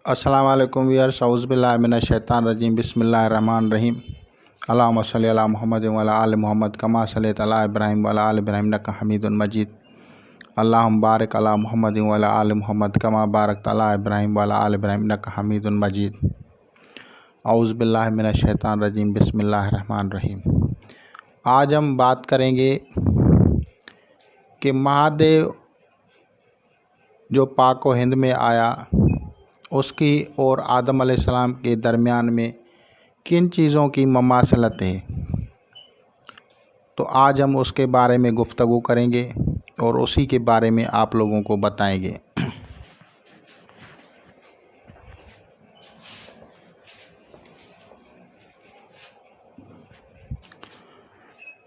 अस्सलाम वालेकुम व्यूअर्स, औज़ु बिल्लाहि मिनश शैतानिर रजीम, बिस्मिल्लाहिर रहमानिर रहीम। अल्लाहुम्मा सल्लि अला मुहम्मद व अला आलि मुहम्मद कमा सल्लैता अला इब्राहीम व अला आलि इब्राहीम इन्नका हमीदुन मजीद। अल्लाहुम्मा बारिक अला मुहम्मद व अला आलि मुहम्मद कमा बारकता अला इब्राहीम व अला आलि इब्राहीम इन्नका हमीदुन मजीद। औज़ु बिल्लाहि मिनश शैतानिर रजीम, बिस्मिल्लाहिर रहमानिर रहीम। आज हम बात करेंगे कि महादेव जो पाक व हिंद में आया, उसकी और आदम अलैहिस्सलाम के दरमियान में किन चीज़ों की ममासलत है। तो आज हम उसके बारे में गुफ्तगू करेंगे और उसी के बारे में आप लोगों को बताएंगे।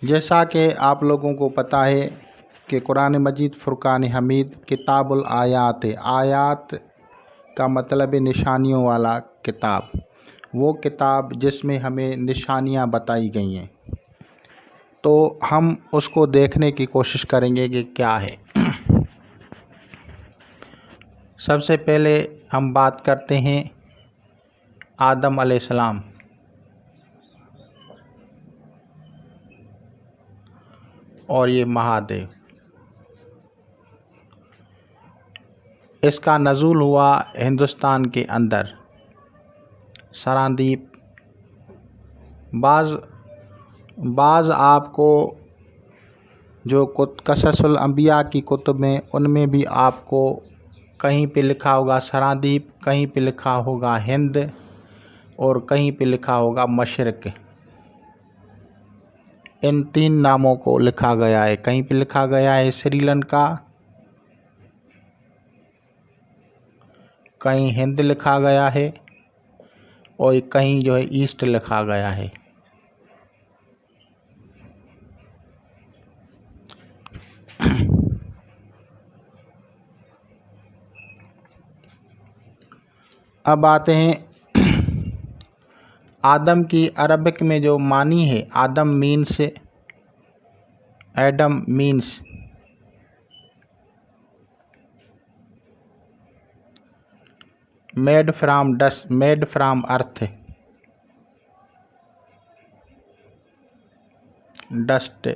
जैसा कि आप लोगों को पता है कि कुरान मजीद फ़ुरक़ान हमीद किताबुल आयात है। आयात का मतलब है निशानियों वाला किताब, वो किताब जिसमें हमें निशानियां बताई गई हैं। तो हम उसको देखने की कोशिश करेंगे कि क्या है। सबसे पहले हम बात करते हैं आदम अलैहिस्सलाम और ये महादेव। इसका नज़ूल हुआ हिंदुस्तान के अंदर सरांदीप। बाज़ आपको जो क़ससुल अंबिया की कुतुब में, उनमें भी आपको कहीं पे लिखा होगा सरांदीप, कहीं पे लिखा होगा हिंद और कहीं पे लिखा होगा मशरिक़। इन तीन नामों को लिखा गया है। कहीं पे लिखा गया है श्रीलंका, कहीं हिंद लिखा गया है और कहीं जो है ईस्ट लिखा गया है। अब आते हैं आदम की अरबिक में जो मानी है। आदम means, Adam means made from dust, made from earth, dust,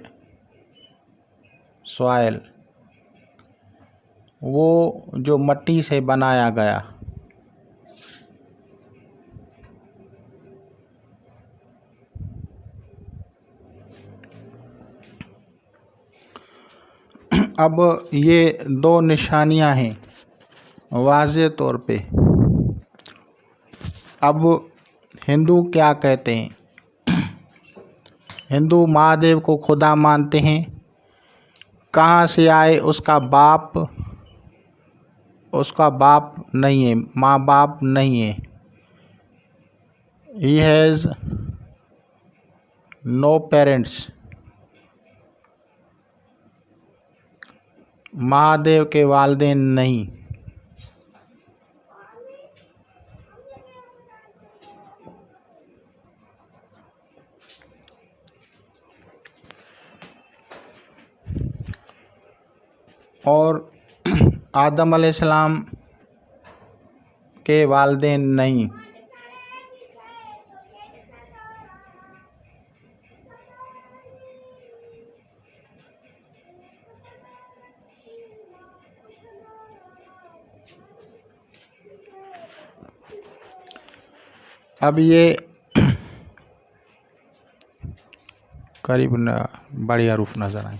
soil, वो जो मट्टी से बनाया गया। अब ये दो निशानियां हैं वाज़े तौर पे। अब हिंदू क्या कहते हैं? हिंदू महादेव को खुदा मानते हैं। कहाँ से आए? उसका बाप नहीं है, माँ बाप नहीं है। He has no parents. Mahadev के वालिदैन नहीं। और आदम अलैहिस्सलाम के वालिदैन नहीं। अब ये करीब बढ़िया रूप नज़र आए।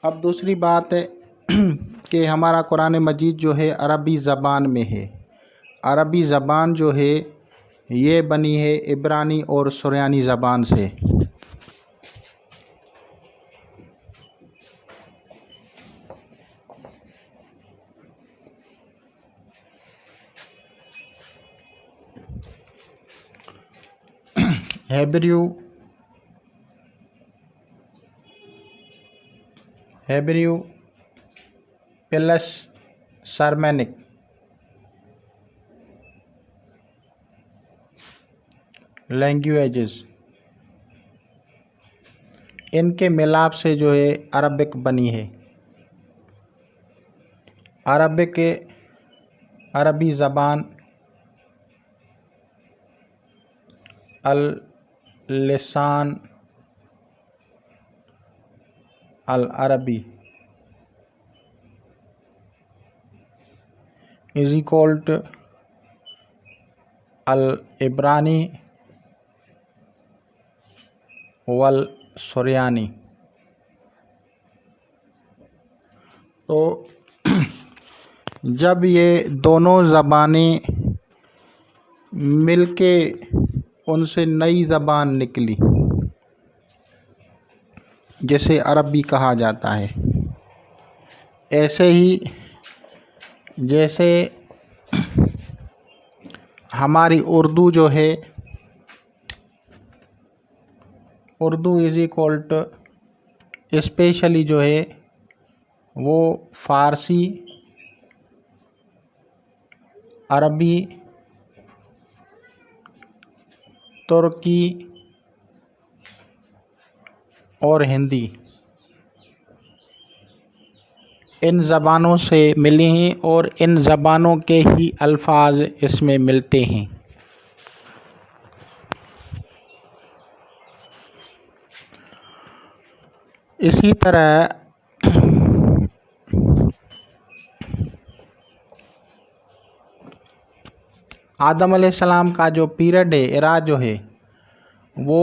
अब दूसरी बात है कि हमारा कुरान मजीद जो है अरबी ज़बान में है। अरबी ज़बान जो है ये बनी है इब्रानी और सुरयानी ज़बान से। हेब्रू हेब्रू प्लस सरमैनिक। लैंग्वेजेस, इनके मिलाप से जो है अरबिक बनी है। अरबी ज़बान अल लिसान अल अरबी इज इक्वल टू अल इब्रानी वल सुरयानी। तो जब ये दोनों ज़बानें मिलके उनसे नई ज़बान निकली जिसे अरबी कहा जाता है, ऐसे ही जैसे हमारी उर्दू जो है, Urdu is equal to specially जो है वो फ़ारसी, अरबी, तुर्की और हिंदी, इन ज़बानों से मिली हैं और इन ज़बानों के ही अल्फाज इसमें मिलते हैं। इसी तरह आदम अलैहिस्सलाम का जो पीरियड है, एरा जो है, वो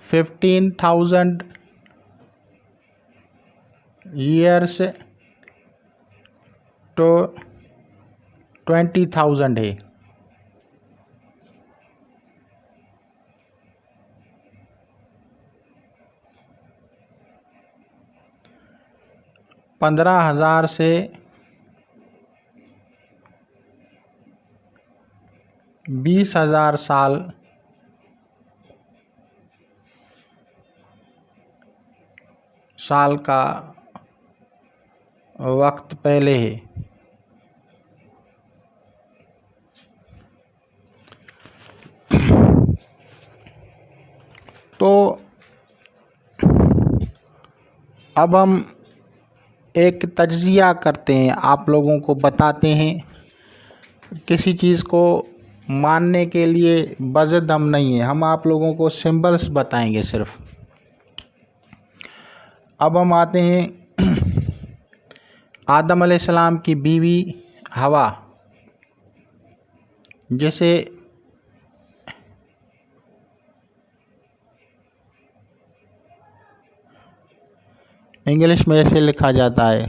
15,000 ईयर्स तो 20,000 है। पंद्रह 15,000 से 20,000 साल का वक्त पहले है। तो अब हम एक तज्ज़िया करते हैं, आप लोगों को बताते हैं। किसी चीज़ को मानने के लिए बज़द हम नहीं है, हम आप लोगों को सिंबल्स बताएंगे सिर्फ। अब हम आते हैं आदम अलैहिस्सलाम की बीवी हवा, जिसे इंग्लिश में ऐसे लिखा जाता है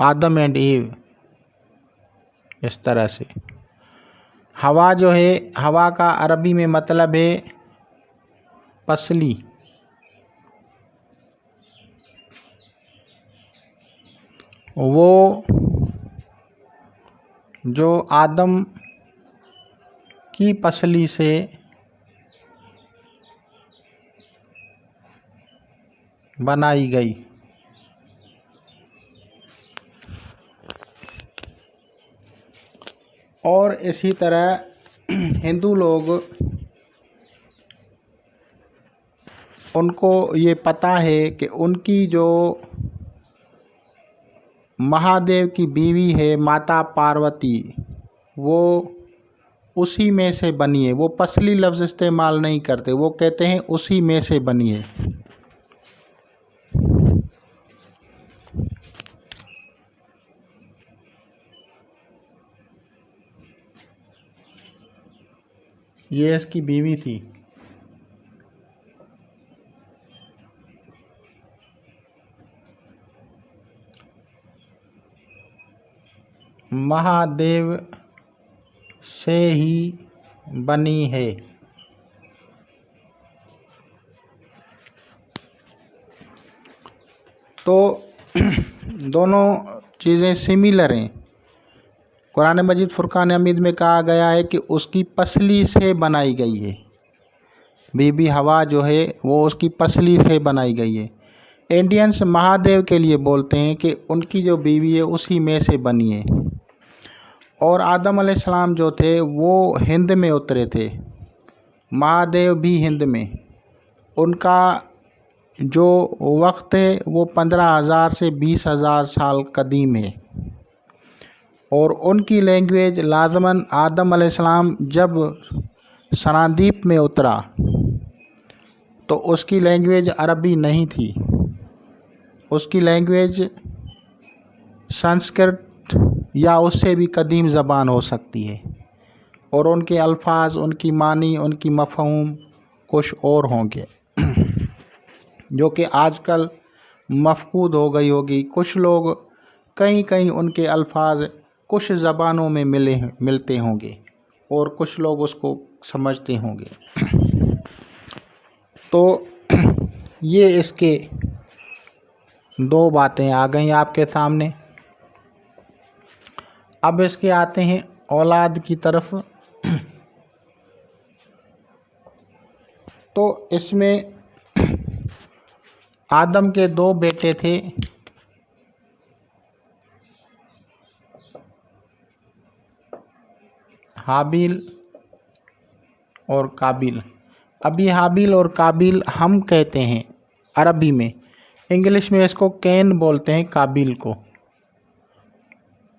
आदम एंड ईव, इस तरह से। हवा जो है, हवा का अरबी में मतलब है पसली। वो जो आदम की पसली से बनाई गई। और इसी तरह हिंदू लोग, उनको ये पता है कि उनकी जो महादेव की बीवी है माता पार्वती, वो उसी में से बनी है। वो पसली लफ्ज़ इस्तेमाल नहीं करते, वो कहते हैं उसी में से बनी है। ये इसकी बीवी थी। महादेव से ही बनी है। तो दोनों चीज़ें सिमिलर हैं। कुरान मजीद फुरकान हमीद में कहा गया है कि उसकी पसली से बनाई गई है। बीबी हवा जो है वो उसकी पसली से बनाई गई है। इंडियंस महादेव के लिए बोलते हैं कि उनकी जो बीवी है उसी में से बनी है। और आदम अलैहिस्सलाम जो थे वो हिंद में उतरे थे, महादेव भी हिंद में। उनका जो वक्त है वो 15,000 से 20,000 साल कदीम है। और उनकी लैंग्वेज लाजमन आदम अलैहिस्सलाम जब सनादीप में उतरा तो उसकी लैंग्वेज अरबी नहीं थी, उसकी लैंग्वेज संस्कृत या उससे भी कदीम ज़बान हो सकती है। और उनके अल्फाज, उनकी मानी, उनकी मफ़हूम कुछ और होंगे जो कि आजकल मफकूद हो गई होगी। कुछ लोग कहीं कहीं उनके अल्फाज कुछ ज़बानों में मिलते होंगे और कुछ लोग उसको समझते होंगे। तो ये इसके दो बातें आ गई आपके सामने। अब इसके आते हैं औलाद की तरफ। तो इसमें आदम के दो बेटे थे, हाबिल और काबिल। अभी हाबिल और काबिल हम कहते हैं अरबी में, इंग्लिश में इसको कैन बोलते हैं काबिल को,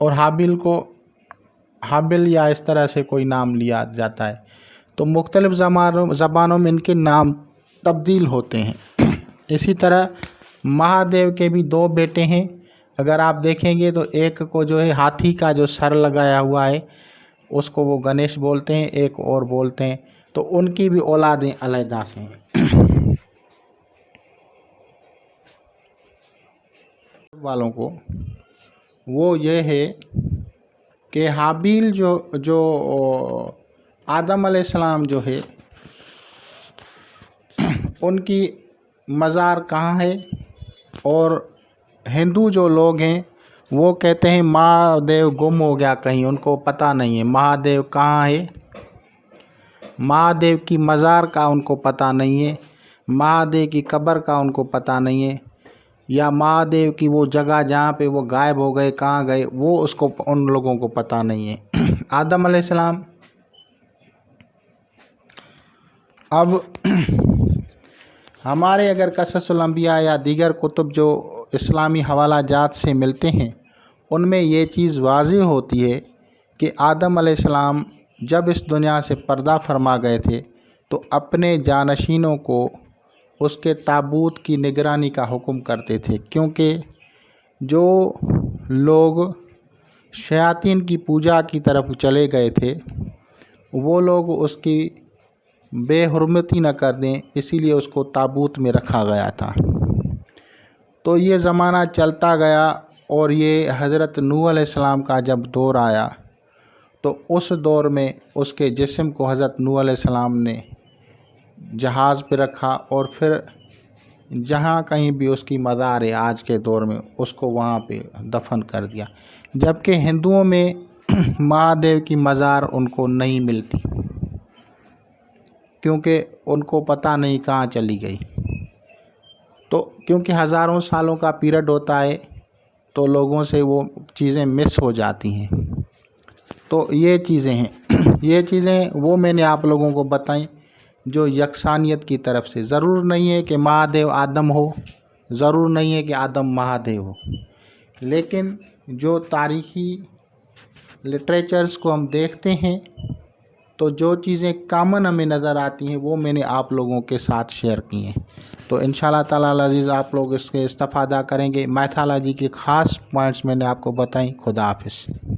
और हाबिल को हाबिल या इस तरह से कोई नाम लिया जाता है। तो मुख्तलिफ़ ज़बानों में इनके नाम तब्दील होते हैं। इसी तरह महादेव के भी दो बेटे हैं। अगर आप देखेंगे तो एक को जो है हाथी का जो सर लगाया हुआ है उसको वो गणेश बोलते हैं, एक और बोलते हैं। तो उनकी भी औलादें अलहदा से हैं। वालों को वो ये है कि हाबिल जो आदम अलैहिस्सलाम जो है उनकी मज़ार कहाँ है। और हिंदू जो लोग हैं वो कहते हैं महादेव गुम हो गया कहीं, उनको पता नहीं है महादेव कहाँ है, महादेव की मज़ार का उनको पता नहीं है, महादेव की कब्र का उनको पता नहीं है, या महादेव की वो जगह जहाँ पे वो गायब हो गए कहाँ गए वो उसको उन लोगों को पता नहीं है। आदम अलैहिस्सलाम अब हमारे अगर क़ससुल अंबिया या दीगर कुतुब जो इस्लामी हवाला जात से मिलते हैं उनमें ये चीज़ वाज़िह होती है कि आदम अलैहिस्सलाम जब इस दुनिया से पर्दा फरमा गए थे तो अपने जानशीनों को उसके ताबूत की निगरानी का हुक्म करते थे, क्योंकि जो लोग शयातीन की पूजा की तरफ चले गए थे वो लोग उसकी बेहुरमती न कर दें, इसीलिए उसको ताबूत में रखा गया था। तो ये ज़माना चलता गया और ये हज़रत नूह अलैहिस्सलाम का जब दौर आया तो उस दौर में उसके जिस्म को हज़रत नूह अलैहिस्सलाम ने जहाज़ पे रखा और फिर जहाँ कहीं भी उसकी मज़ार है आज के दौर में उसको वहाँ पे दफन कर दिया। जबकि हिंदुओं में महादेव की मज़ार उनको नहीं मिलती, क्योंकि उनको पता नहीं कहाँ चली गई। तो क्योंकि हज़ारों सालों का पीरियड होता है तो लोगों से वो चीज़ें मिस हो जाती हैं। तो ये चीज़ें हैं, ये चीज़ें वो मैंने आप लोगों को बताई जो यकसानियत की तरफ से। ज़रूर नहीं है कि महादेव आदम हो, ज़रूर नहीं है कि आदम महादेव हो, लेकिन जो तारीख़ी लिटरेचर्स को हम देखते हैं तो जो चीज़ें कॉमन हमें नज़र आती हैं वो मैंने आप लोगों के साथ शेयर की हैं। तो इंशाल्लाह ताला अज़ीज़ आप लोग इसके इस्तिफ़ादा करेंगे। मैथोलॉजी के ख़ास पॉइंट्स मैंने आपको बताई। खुदा हाफ़िज़।